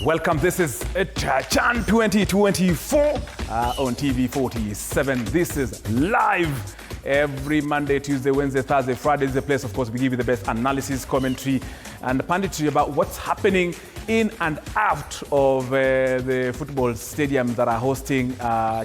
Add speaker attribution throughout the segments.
Speaker 1: Welcome. This is Chan 2024 on TV 47. This is live every Monday, Tuesday, Wednesday, Thursday, Friday. This is the place, of course, we give you the best analysis, commentary, and punditry about what's happening in and out of the football stadiums that are hosting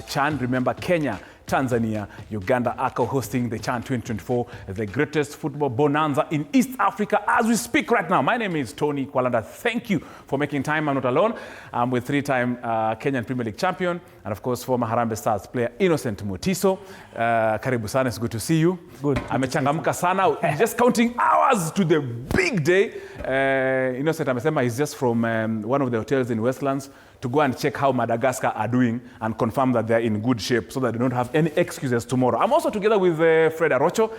Speaker 1: Chan. Remember, Kenya, Tanzania, Uganda are co-hosting the Chan 2024, the greatest football bonanza in East Africa as we speak right now. My name is Tony Kwalanda. Thank you for making time. I'm not alone. I'm with three-time Kenyan Premier League champion and, of course, former Harambee Stars player Innocent Mutiso. Karibu sana, it's good to see you.
Speaker 2: Good.
Speaker 1: Amechangamka sana. Just counting hours to the big day. Innocent amesema is just from one of the hotels in Westlands to go and check how Madagascar are doing and confirm that they're in good shape so that they don't have any excuses tomorrow. I'm also together with Fred Arocho.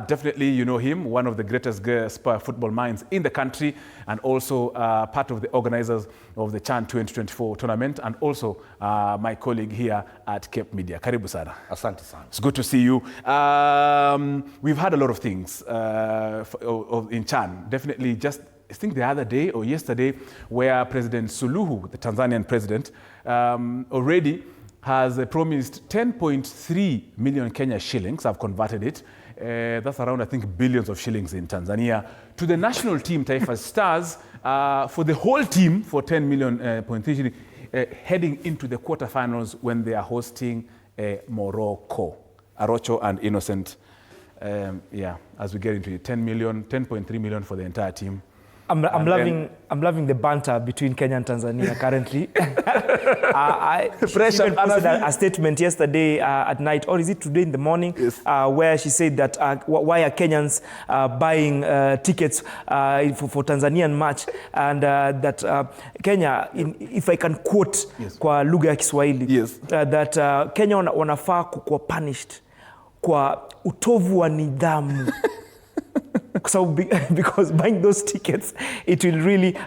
Speaker 1: Definitely you know him, one of the greatest football minds in the country and also part of the organizers of the Chan 2024 tournament and also my colleague here at Cape Media. Karibu sana.
Speaker 3: Asante sana.
Speaker 1: It's good to see you. We've had a lot of things in Chan. Definitely just I think the other day or yesterday where President Suluhu, the Tanzanian president, already has promised 10.3 million Kenya shillings. I've converted it. That's around, I think, billions of shillings in Tanzania to the national team, Taifa Stars, for the whole team for 10 million shillings, heading into the quarterfinals when they are hosting Morocco. Arocho and Innocent, as we get into it, 10.3 million for the entire team.
Speaker 2: I'm loving the banter between Kenya and Tanzania currently. I even posted a statement yesterday at night, or is it today in the morning, yes. Where she said that why are Kenyans buying tickets for Tanzanian match, and that Kenya, if I can quote kwa lugha ya Kiswahili, that Kenya wanafaa kuwa punished kwa utovu wa nidhamu. So because buying those tickets, it will really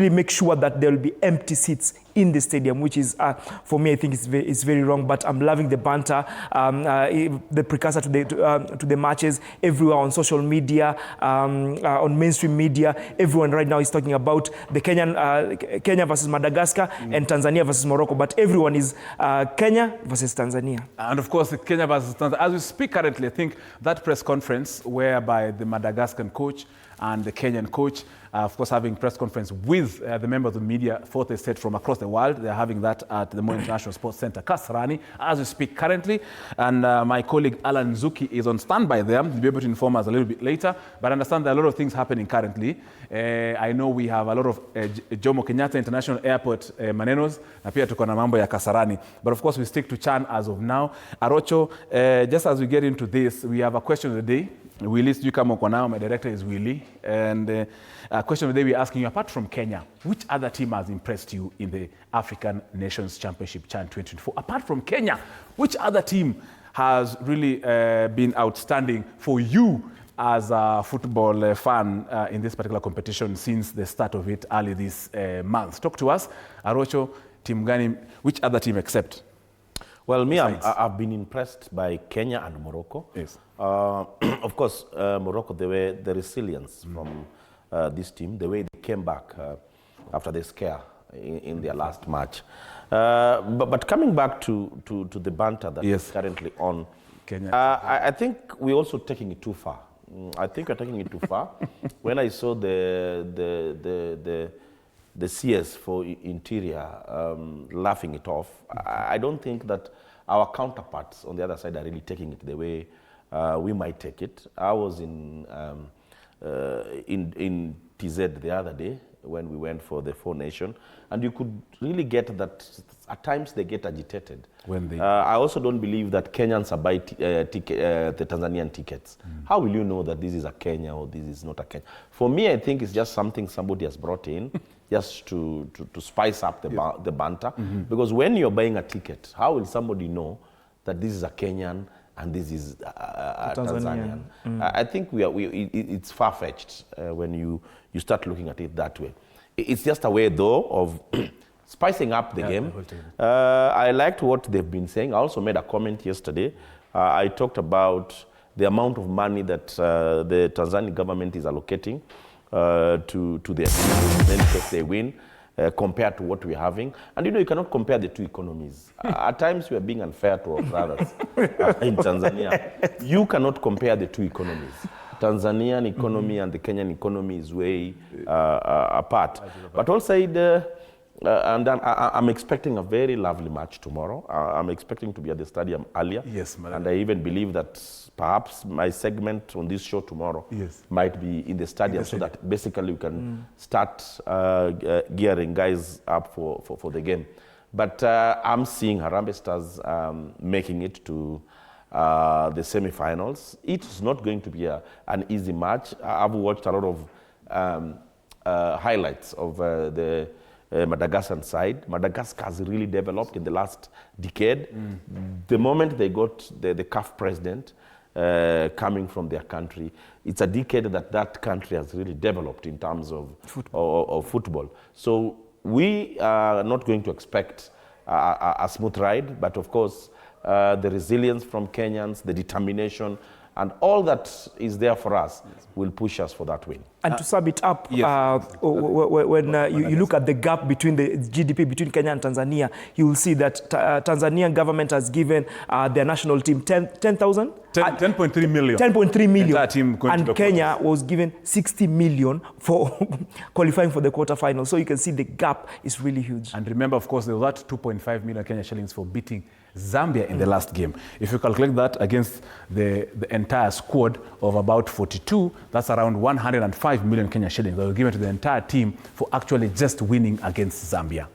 Speaker 2: make sure that there will be empty seats in the stadium, which is, for me, I think it's very wrong. But I'm loving the banter, the precursor to the matches. Everywhere on social media, on mainstream media, everyone right now is talking about the Kenya versus Madagascar and Tanzania versus Morocco. But everyone is Kenya versus Tanzania.
Speaker 1: And of course, Kenya versus Tanzania. As we speak currently, I think that press conference whereby the Madagascan coach and the Kenyan coach, of course, having press conference with the members of the media, fourth estate from across the world. They're having that at the Moi International Sports Center, Kasarani, as we speak currently. And my colleague Alan Zuki is on standby there. He'll be able to inform us a little bit later. But I understand there are a lot of things happening currently. I know we have a lot of Jomo Kenyatta International Airport manenos, na pia tuko na mambo ya Kasarani. But of course, we stick to Chan as of now. Arocho, just as we get into this, we have a question of the day. Willie Sujukamo, my director is Willie. And question of the day we're asking you, apart from Kenya, which other team has impressed you in the African Nations Championship Chan 2024? Apart from Kenya, which other team has really been outstanding for you as a football fan in this particular competition since the start of it early this month? Talk to us. Arocho, Team Gani, which other team except?
Speaker 3: Well, me, I've been impressed by Kenya and Morocco.
Speaker 1: Yes.
Speaker 3: Of course, Morocco, the resilience from this team, the way they came back after the scare in their last match. But coming back to the banter that is currently on,
Speaker 1: Kenya.
Speaker 3: I think we're also taking it too far. I think we're taking it too far. When I saw the CS for Interior laughing it off, I don't think that our counterparts on the other side are really taking it the way we might take it. I was in TZ the other day when we went for the Four Nation, and you could really get that at times they get agitated.
Speaker 1: When they
Speaker 3: I also don't believe that Kenyans are buying the Tanzanian tickets. How will you know that this is a Kenya or this is not a Kenya? For me, I think it's just something somebody has brought in just to spice up the banter. Because when you're buying a ticket, how will somebody know that this is a Kenyan and this is a Tanzanian? I think it's far-fetched when you start looking at it that way. It's just a way, though, of spicing up the game. I liked what they've been saying. I also made a comment yesterday. I talked about the amount of money that the Tanzanian government is allocating to their team, in any case they win, compared to what we're having. And you cannot compare the two economies. At times we are being unfair to our brothers in Tanzania. You cannot compare the two economies. Tanzanian economy and the Kenyan economy is way apart. But also, and I'm expecting a very lovely match tomorrow. I'm expecting to be at the stadium earlier.
Speaker 1: Yes, madam.
Speaker 3: And I even believe that perhaps my segment on this show tomorrow might be in the stadium, so that basically we can start gearing guys up for the game. But I'm seeing Harambee Stars making it to the semi-finals. It's not going to be an easy match. I've watched a lot of highlights of the Madagascar side. Madagascar has really developed in the last decade. The moment they got the CAF president coming from their country, it's a decade that country has really developed in terms of football. So we are not going to expect a smooth ride, but of course, the resilience from Kenyans, the determination, and all that is there for us will push us for that win.
Speaker 2: And to sum it up, when you look at the gap between the GDP between Kenya and Tanzania, you will see that Tanzanian government has given their national team 10,000?
Speaker 1: 10.3 million.
Speaker 2: 10.3 million.
Speaker 1: Team
Speaker 2: and Kenya was given 60 million for qualifying for the quarterfinal. So you can see the gap is really huge.
Speaker 1: And remember, of course, there was that 2.5 million Kenya shillings for beating Zambia in the last game. If you calculate that against the entire squad of about 42, that's around 105 million Kenya shillings that were given to the entire team for actually just winning against Zambia.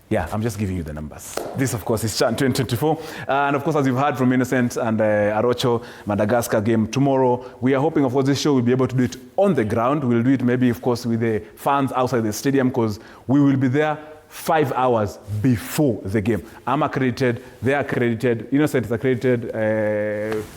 Speaker 1: Yeah, I'm just giving you the numbers. This, of course, is Chan 2024. And of course, as you've heard from Innocent and Arocho, Madagascar game tomorrow, we are hoping, of course, this show will be able to do it on the ground. We'll do it maybe, of course, with the fans outside the stadium, because we will be there 5 hours before the game. I'm accredited, they're accredited. Innocent is accredited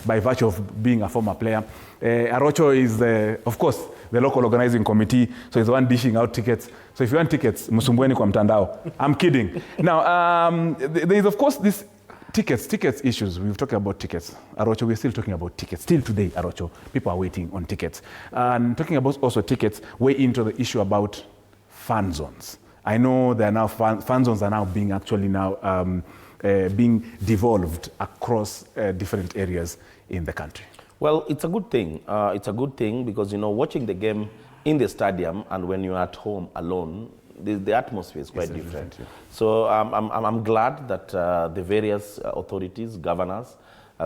Speaker 1: by virtue of being a former player. Arocho is, of course, the local organizing committee, so he's the one dishing out tickets. So if you want tickets, msumbueni kwa mtandao. I'm kidding. Now, there is, of course, this tickets issues. We've talked about tickets. Arocho, we're still talking about tickets. Still today, Arocho, people are waiting on tickets. And talking about also tickets, way into the issue about fan zones. I know there are now fan zones are now being actually now being devolved across different areas in the country.
Speaker 3: Well, it's a good thing. It's a good thing because, watching the game in the stadium and when you're at home alone, the atmosphere is quite different. So I'm glad that the various authorities, governors,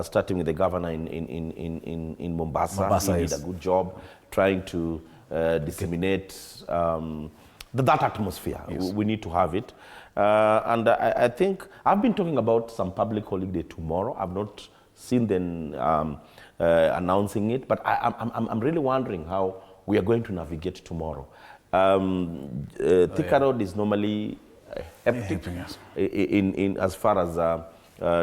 Speaker 3: starting with the governor in Mombasa, he did a good job trying to disseminate that atmosphere. We need to have it. And I think I've been talking about some public holiday tomorrow. I've not seen them announcing it, but I'm really wondering how we are going to navigate tomorrow. Thika Road is normally hectic in as far as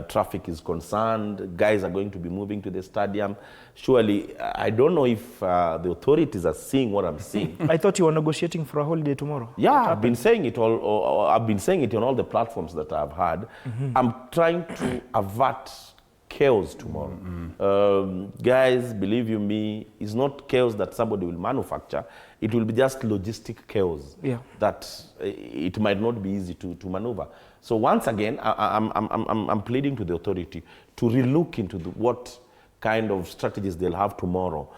Speaker 3: traffic is concerned. Guys are going to be moving to the stadium. Surely, I don't know if the authorities are seeing what I'm seeing.
Speaker 2: I thought you were negotiating for a holiday tomorrow.
Speaker 3: Yeah, I've been saying it I've been saying it on all the platforms that I've had. I'm trying to avert chaos tomorrow. Guys, believe you me, it's not chaos that somebody will manufacture. It will be just logistic chaos that it might not be easy to maneuver. So once again, I'm pleading to the authority to relook into what kind of strategies they'll have tomorrow,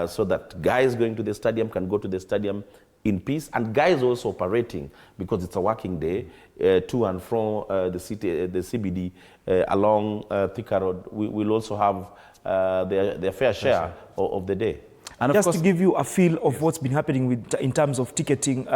Speaker 3: so that guys going to the stadium can go to the stadium in peace, and guys also operating, because it's a working day, to and from the city, the CBD, along Thika Road, will also have their fair share of the day.
Speaker 2: And just to give you a feel of what's been happening in terms of ticketing,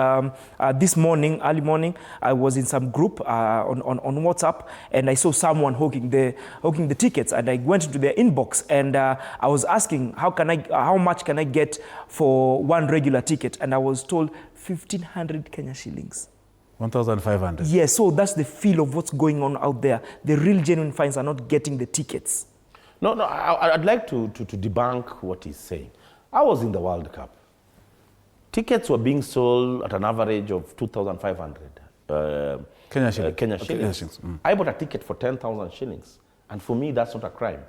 Speaker 2: this morning, early morning, I was in some group on WhatsApp, and I saw someone hawking the tickets, and I went into their inbox, and I was asking, how much can I get for one regular ticket? And I was told 1,500 Kenya shillings.
Speaker 1: 1,500.
Speaker 2: Yes, so that's the feel of what's going on out there. The real genuine fans are not getting the tickets.
Speaker 3: No, I'd like to debunk what he's saying. I was in the World Cup. Tickets were being sold at an average of 2,500 Kenya shillings. I bought a ticket for 10,000 shillings. And for me, that's not a crime.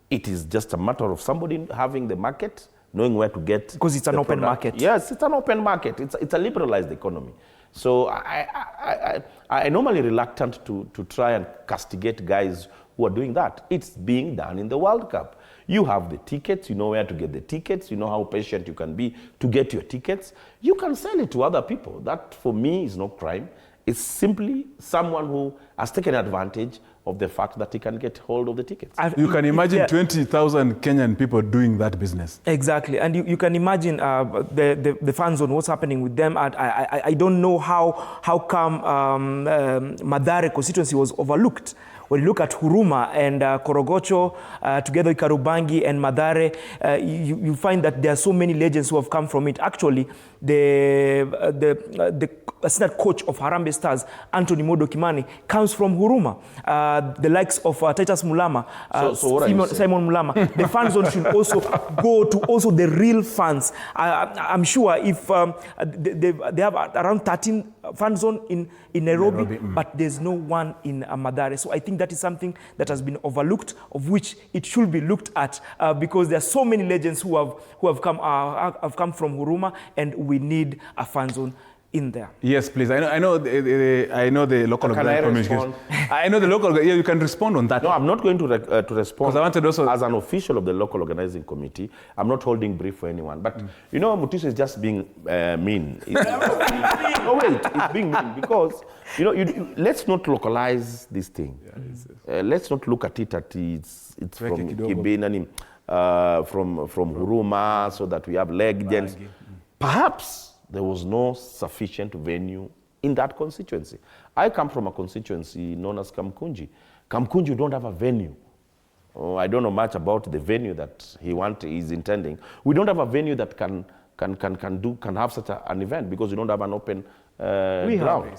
Speaker 3: It is just a matter of somebody having the market, knowing where to get.
Speaker 2: Because it's an open market.
Speaker 3: Yes, it's an open market. It's a liberalized economy. So I normally reluctant to try and castigate guys who are doing that. It's being done in the World Cup. You have the tickets, you know where to get the tickets, you know how patient you can be to get your tickets. You can sell it to other people. That, for me, is no crime. It's simply someone who has taken advantage of the fact that he can get hold of the tickets.
Speaker 1: You can imagine 20,000 Kenyan people doing that business.
Speaker 2: Exactly. And you can imagine the fan zone, what's happening with them. I don't know how come Mathare constituency was overlooked. When you look at Huruma and Korogocho, together with Karubangi and Mathare, you find that there are so many legends who have come from it. Actually, the assistant coach of Harambee Stars, Anthony Modo Kimani, comes from Huruma. The likes of Titus Mulama, Simon Mulama. The fan zone should also go to also the real fans. I'm sure if they have around 13 fan zone in Nairobi, but there's no one in Mathare. So I think that is something that has been overlooked, of which it should be looked at, because there are so many legends who have come from Huruma, and we need a fan zone in there.
Speaker 1: Yes, please. I know the local organization. I know the local. Yeah, you can respond on that.
Speaker 3: No, I'm not going to respond.
Speaker 1: Because I wanted also,
Speaker 3: as an official of the local organizing committee, I'm not holding brief for anyone. But you know, Mutiso is just being mean. No, wait, it's being mean because you know, let's not localize this thing. Yeah, let's not look at it it's from Kibinani, from Huruma, so that we have legends. Perhaps there was no sufficient venue in that constituency. I come from a constituency known as Kamkunji. Kamkunji don't have a venue. I don't know much about the venue that he's intending. We don't have a venue that can have such an event because we don't have an open ground.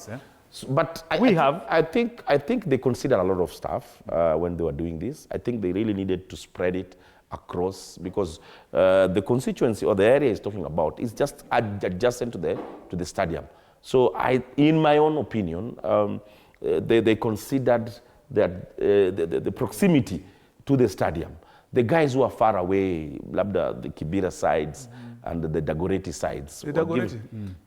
Speaker 3: But I think they consider a lot of stuff when they were doing this. I think they really needed to spread it across, because the constituency or the area is talking about is just adjacent to the stadium. So in my own opinion, they considered that the proximity to the stadium. The guys who are far away, the Kibera sides and the Dagoretti sides.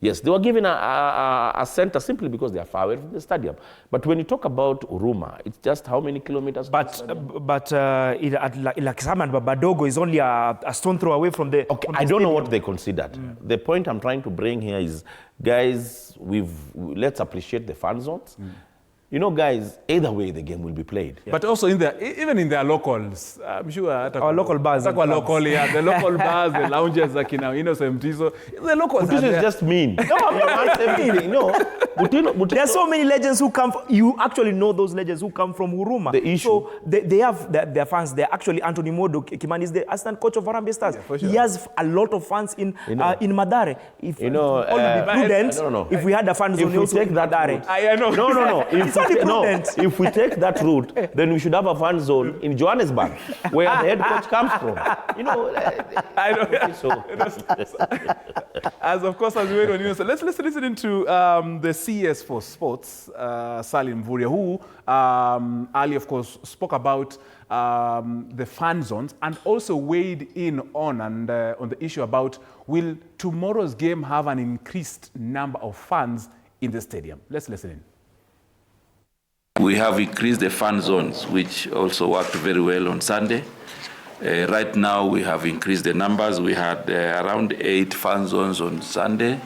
Speaker 3: Yes, they were given a center simply because they are far away from the stadium. But when you talk about Huruma, it's just how many kilometers? But
Speaker 2: Lakisama and Babadogo is only a stone throw away from the.
Speaker 3: Okay, I don't know what they considered. The point I'm trying to bring here is, guys, let's appreciate the fan zones. You know, guys, either way the game will be played.
Speaker 1: Yeah. But also even in their locals, I'm sure.
Speaker 2: Our local bars.
Speaker 1: The local bars, the lounges, like the locals.
Speaker 3: Mutiso is just mean.
Speaker 2: No, I'm not everything. No. There are so many legends who come. You actually know those legends who come from Huruma.
Speaker 3: The issue.
Speaker 2: So they have their fans. They're actually Anthony Modo Kimani is the assistant coach of Harambee Stars. Yeah, sure. He has a lot of fans in Mathare. If if we had a fan zone,
Speaker 3: if we take that route,
Speaker 1: I know.
Speaker 3: No. If we take that route, then we should have a fan zone in Johannesburg, where the head coach comes from. You know,
Speaker 1: I know. So. As we wait on you, so let's listen into the CS for Sports, Salim Mvurya, who earlier, of course, spoke about the fan zones and also weighed in on the issue about, will tomorrow's game have an increased number of fans in the stadium? Let's listen in.
Speaker 4: We have increased the fan zones, which also worked very well on Sunday. Right now, we have increased the numbers. We had around 8 fan zones on Sunday.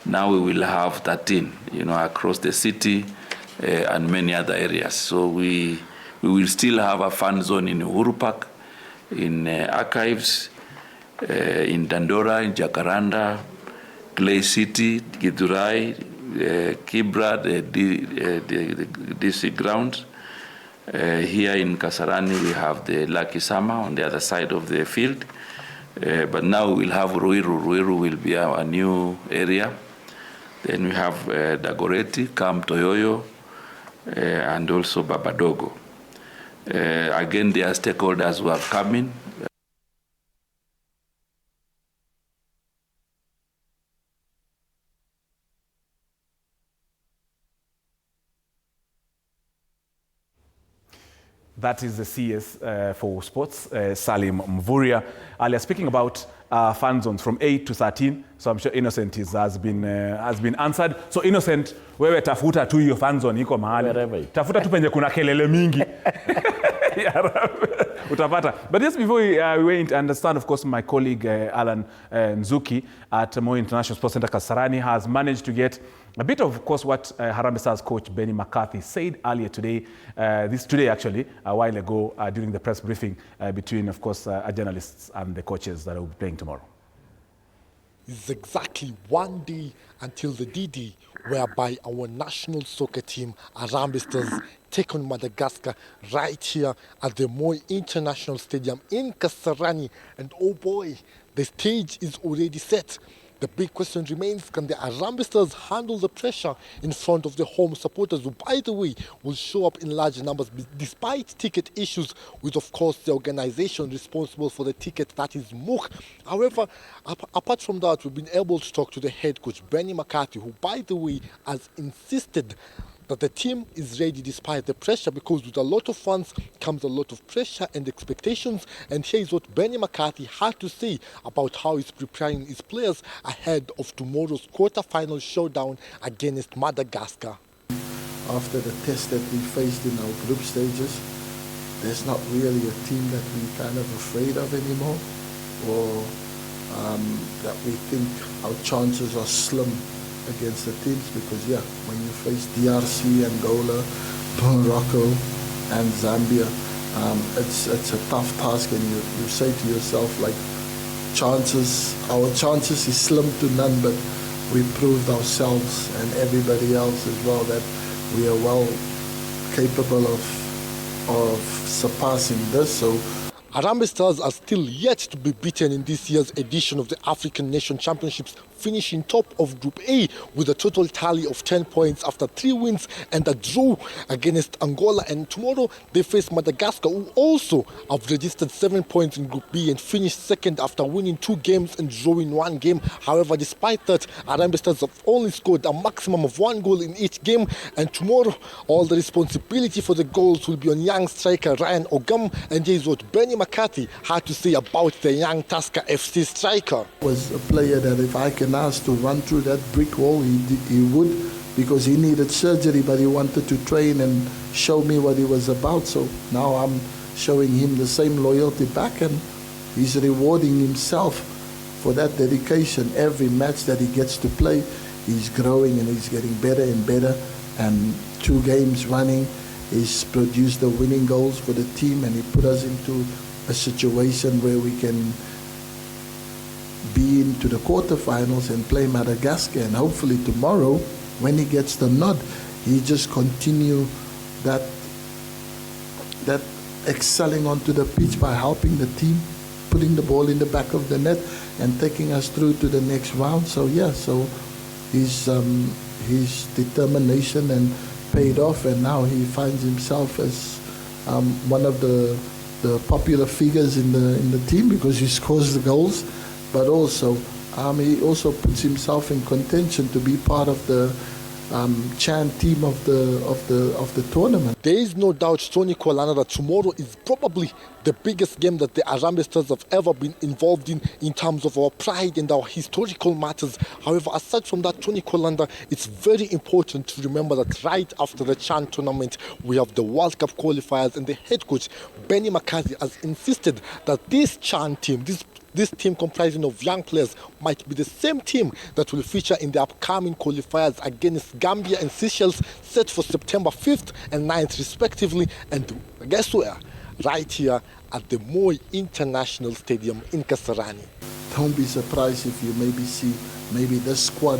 Speaker 4: Now we will have 13, across the city and many other areas. So we will still have a fan zone in Uhuru Park, in Archives, in Dandora, in Jacaranda, Clay City, Githurai, Kibra, the DC ground. Here in Kasarani, we have the Lakisama on the other side of the field. But now we will have Ruiru. Ruiru will be our new area. Then we have Dagoretti, Camp Toyoyo, and also Babadogo. Again, there are stakeholders who have come in.
Speaker 1: That is the CS for Sports, Salim Mvurya. Earlier speaking about fan zones from 8 to 13. So I'm sure Innocent has been answered. So Innocent, wewe tafuta tu hiyo fan zone iko mahali. Tafuta tu penye kuna kelele mingi. Utapata. But just before we went, understand, of course, my colleague Alan Nzuki at Moi International Sports Center Kasarani has managed to get a bit of course, what Harambee Stars coach Benny McCarthy said earlier today, today actually, a while ago, during the press briefing between, of course, journalists and the coaches that will be playing tomorrow.
Speaker 5: It's exactly 1 day until the D-Day, whereby our national soccer team, Harambee Stars, take on Madagascar right here at the Moi International Stadium in Kasarani. And oh boy, the stage is already set. The big question remains, can the Harambee Stars handle the pressure in front of the home supporters, who, by the way, will show up in large numbers despite ticket issues with, of course, the organization responsible for the ticket, that is MOOC. However, apart from that, we've been able to talk to the head coach, Benny McCarthy, who, by the way, has insisted that the team is ready despite the pressure, because with a lot of fans comes a lot of pressure and expectations. And here is what Benny McCarthy had to say about how he's preparing his players ahead of tomorrow's quarter-final showdown against Madagascar.
Speaker 6: After the test that we faced in our group stages, there's not really a team that we're kind of afraid of anymore, or that we think our chances are slim against the teams, because when you face DRC, Angola, Morocco and Zambia, it's a tough task, and you say to yourself, like, our chances is slim to none, but we proved ourselves and everybody else as well that we are well capable of surpassing this. So
Speaker 5: Harambee Stars are still yet to be beaten in this year's edition of the African Nation Championships, finishing top of Group A with a total tally of 10 points after 3 wins and a draw against Angola. And tomorrow they face Madagascar, who also have registered 7 points in Group B and finished second after winning 2 games and drawing 1 game. However, despite that, Harambee Stars have only scored a maximum of 1 goal in each game. And tomorrow, all the responsibility for the goals will be on young striker Ryan Ogam. And here's what Benny McCarthy had to say about the young Tusker FC striker.
Speaker 6: Was a player that if I can ask to run through that brick wall, he would, because he needed surgery, but he wanted to train and show me what he was about. So now I'm showing him the same loyalty back, and he's rewarding himself for that dedication. Every match that he gets to play, he's growing and he's getting better and better. And 2 games running, he's produced the winning goals for the team, and he put us into a situation where we can be into the quarterfinals and play Madagascar. And hopefully tomorrow, when he gets the nod, he just continue that excelling onto the pitch by helping the team, putting the ball in the back of the net and taking us through to the next round. So so his determination and paid off, and now he finds himself as one of the popular figures in the team, because he scores the goals, but also he also puts himself in contention to be part of the Chan team of the tournament.
Speaker 5: There is no doubt, Tony Kolana, that tomorrow is probably the biggest game that the Harambee Stars have ever been involved in terms of our pride and our historical matters. However, aside from that, Tony Kolanda, it's very important to remember that right after the Chan tournament, we have the World Cup qualifiers, and the head coach, Benny McCarthy, has insisted that this Chan team, this team comprising of young players, might be the same team that will feature in the upcoming qualifiers against Gambia and Seychelles, set for September 5th and 9th respectively. And guess where? Right here at the Moi International Stadium in Kasarani.
Speaker 6: Don't be surprised if you maybe see this squad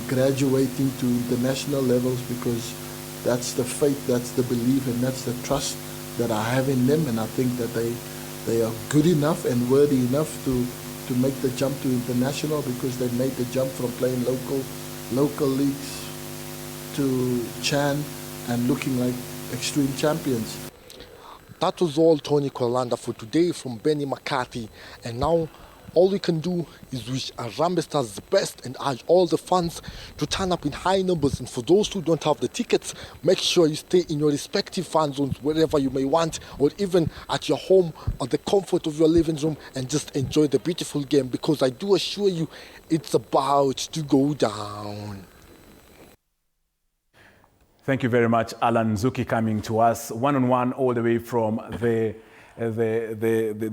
Speaker 6: graduating to international levels, because that's the faith, that's the belief, and that's the trust that I have in them. And I think that they are good enough and worthy enough to make the jump to international, because they made the jump from playing local leagues to Chan and looking like extreme champions.
Speaker 5: That was all, Tony Kolanda, for today from Benny McCarthy. And now all we can do is wish Harambee Stars the best and urge all the fans to turn up in high numbers. And for those who don't have the tickets, make sure you stay in your respective fan zones wherever you may want, or even at your home or the comfort of your living room, and just enjoy the beautiful game, because I do assure you it's about to go down.
Speaker 1: Thank you very much, Alan Zuki, coming to us one-on-one all the way from the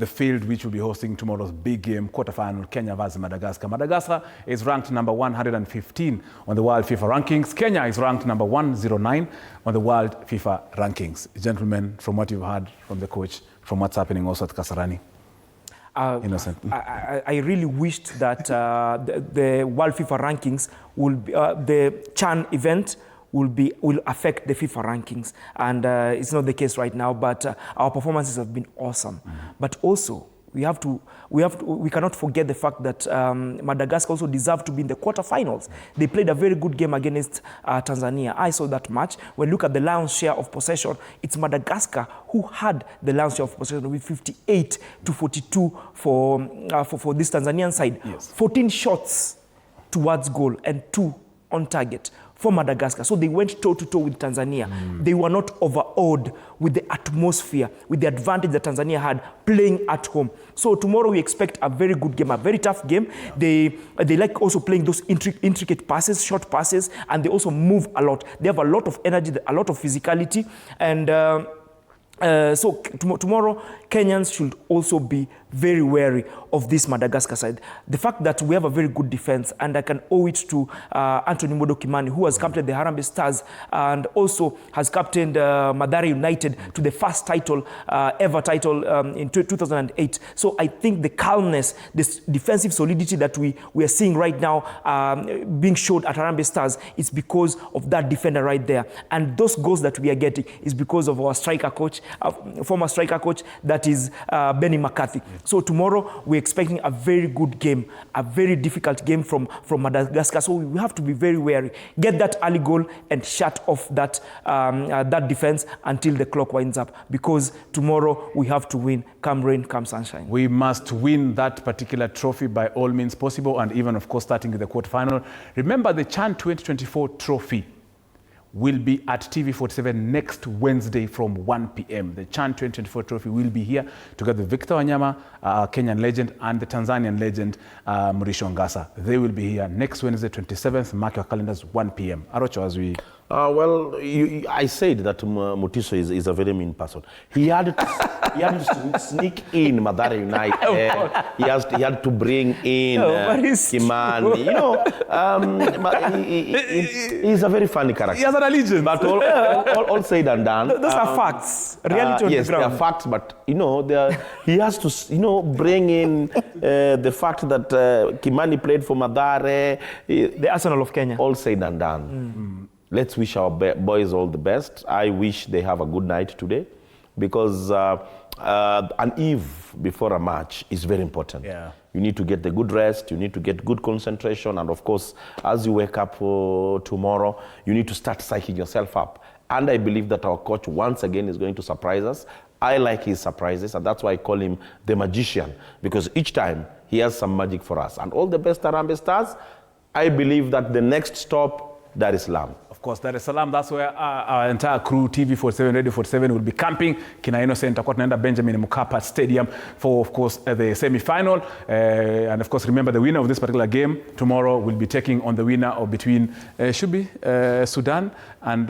Speaker 1: field which will be hosting tomorrow's big game, quarterfinal, Kenya versus Madagascar. Madagascar is ranked number 115 on the World FIFA rankings. Kenya is ranked number 109 on the World FIFA rankings. Gentlemen, from what you've heard from the coach, from what's happening also at Kasarani, Innocent.
Speaker 2: I really wished that the World FIFA rankings will be, the CHAN event will affect the FIFA rankings, and it's not the case right now. But our performances have been awesome. But also we cannot forget the fact that Madagascar also deserve to be in the quarterfinals. They played a very good game against Tanzania. I saw that match. When you look at the lion's share of possession, it's Madagascar who had the lion's share of possession with 58 to 42 for this Tanzanian side.
Speaker 1: Yes. 14
Speaker 2: shots towards goal and 2 on target for Madagascar. So they went toe-to-toe with Tanzania. They were not overawed with the atmosphere, with the advantage that Tanzania had playing at home. So tomorrow we expect a very good game, a very tough game. They like also playing those intricate passes, short passes, and they also move a lot. They have a lot of energy, a lot of physicality, and so tomorrow, Kenyans should also be very wary of this Madagascar side. The fact that we have a very good defense, and I can owe it to Anthony Modo Kimani, who has captained the Harambee Stars and also has captained Mathare United to the first title, ever title in 2008. So I think the calmness, this defensive solidity that we are seeing right now being showed at Harambee Stars is because of that defender right there. And those goals that we are getting is because of our striker coach, former striker coach, that is Benny McCarthy. So tomorrow we're expecting a very good game, a very difficult game from Madagascar. So we have to be very wary. Get that early goal and shut off that that defense until the clock winds up, because tomorrow we have to win, come rain, come sunshine.
Speaker 1: We must win that particular trophy by all means possible, and even, of course, starting with the quarterfinal. Remember, the CHAN 2024 trophy will be at TV47 next Wednesday from 1 p.m. The CHAN 2024 trophy will be here together with Victor Wanyama, Kenyan legend, and the Tanzanian legend, Mrisho Ngasa. They will be here next Wednesday, 27th. Mark your calendars, 1 p.m. Arocho, as we...
Speaker 3: well, I said that Mutiso is a very mean person. He had to sneak in Mathare United. He had to bring in Kimani. You know, he's a very funny character.
Speaker 1: He has an allegiance.
Speaker 3: But all said and done.
Speaker 2: Those are facts. Reality on
Speaker 3: yes,
Speaker 2: the ground.
Speaker 3: Yes, they are facts. But you know, he has to bring in the fact that Kimani played for Mathare.
Speaker 2: The Arsenal of Kenya.
Speaker 3: All said and done. Let's wish our boys all the best. I wish they have a good night today, because an eve before a match is very important.
Speaker 1: Yeah.
Speaker 3: You need to get the good rest, you need to get good concentration, and of course, as you wake up tomorrow, you need to start psyching yourself up. And I believe that our coach once again is going to surprise us. I like his surprises, and that's why I call him the magician, because each time he has some magic for us. And all the best Harambee Stars. I believe that the next stop, Dar es Salaam.
Speaker 1: Of course, Dar es Salaam, that's where our entire crew, TV47, Radio 47, will be camping. Kina Innocent, tutakuwa tunaenda Benjamin Mkapa Stadium for, of course, the semi-final. And of course, remember, the winner of this particular game tomorrow will be taking on the winner of between, Sudan and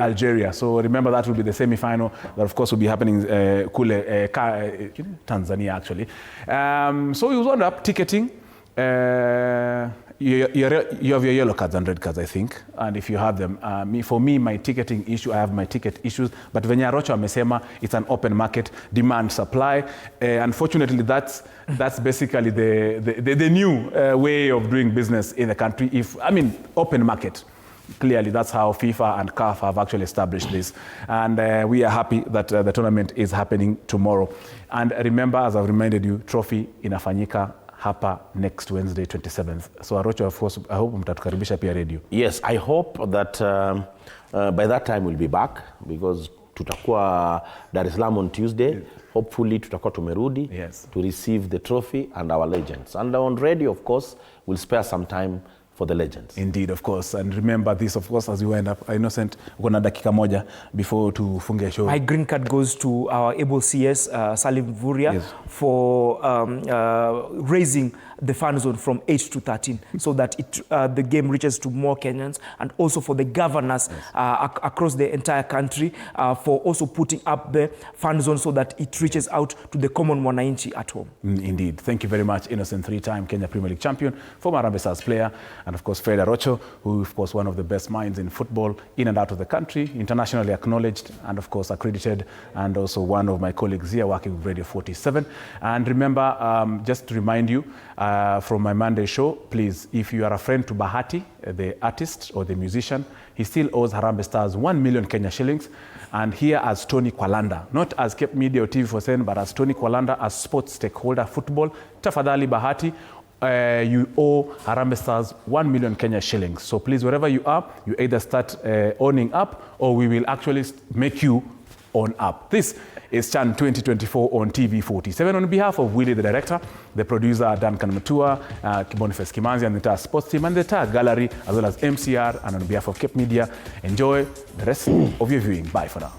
Speaker 1: Algeria. So remember, that will be the semi-final that, of course, will be happening Tanzania, actually. So we wound up ticketing. You have your yellow cards and red cards, I think, and if you have them, for me, my ticketing issue, I have my ticket issues, but venye Arocho amesema, it's an open market, demand, supply. Unfortunately, that's basically the new way of doing business in the country. Open market. Clearly, that's how FIFA and CAF have actually established this. And we are happy that the tournament is happening tomorrow. And remember, as I've reminded you, trophy inafanyika hapa next Wednesday, 27th. So Arocho, of course, I hope mtatukaribisha pia radio.
Speaker 3: Yes, I hope that by that time we'll be back, because tutakuwa Dar es Salaam on Tuesday. Hopefully tutakuwa tumerudi to receive the trophy and our legends. And on radio, of course, we'll spare some time for the legends.
Speaker 1: Indeed, of course. And remember this, of course, as you wind up, Innocent, kuna dakika moja before tufunge show.
Speaker 2: My green card goes to our able CS, Salim Vuria, for raising the fan zone from 8 to 13 so that the game reaches to more Kenyans, and also for the governors across the entire country for also putting up the fan zone so that it reaches out to the common mwananchi at home.
Speaker 1: Indeed. Thank you very much, Innocent, 3-time Kenya Premier League champion, former Harambee Stars player, and of course Fred Arocho, who of course one of the best minds in football in and out of the country, internationally acknowledged and of course accredited, and also one of my colleagues here working with Radio 47. And remember, just to remind you, from my Monday show, please, if you are a friend to Bahati, the artist or the musician, he still owes Harambee Stars 1 million Kenya shillings. And here as Tony Kwalanda, not as Cape Media or TV47, but as Tony Kwalanda, as sports stakeholder football, tafadhali Bahati, you owe Harambee Stars 1 million Kenya shillings. So please, wherever you are, you either start owning up, or we will actually make you own up. This is Chan 2024 on TV47. On behalf of Willie, the director, the producer, Duncan Mutua, Boniface Kimanzi, and the entire sports team, and the entire gallery, as well as MCR, and on behalf of Cape Media, enjoy the rest of your viewing. Bye for now.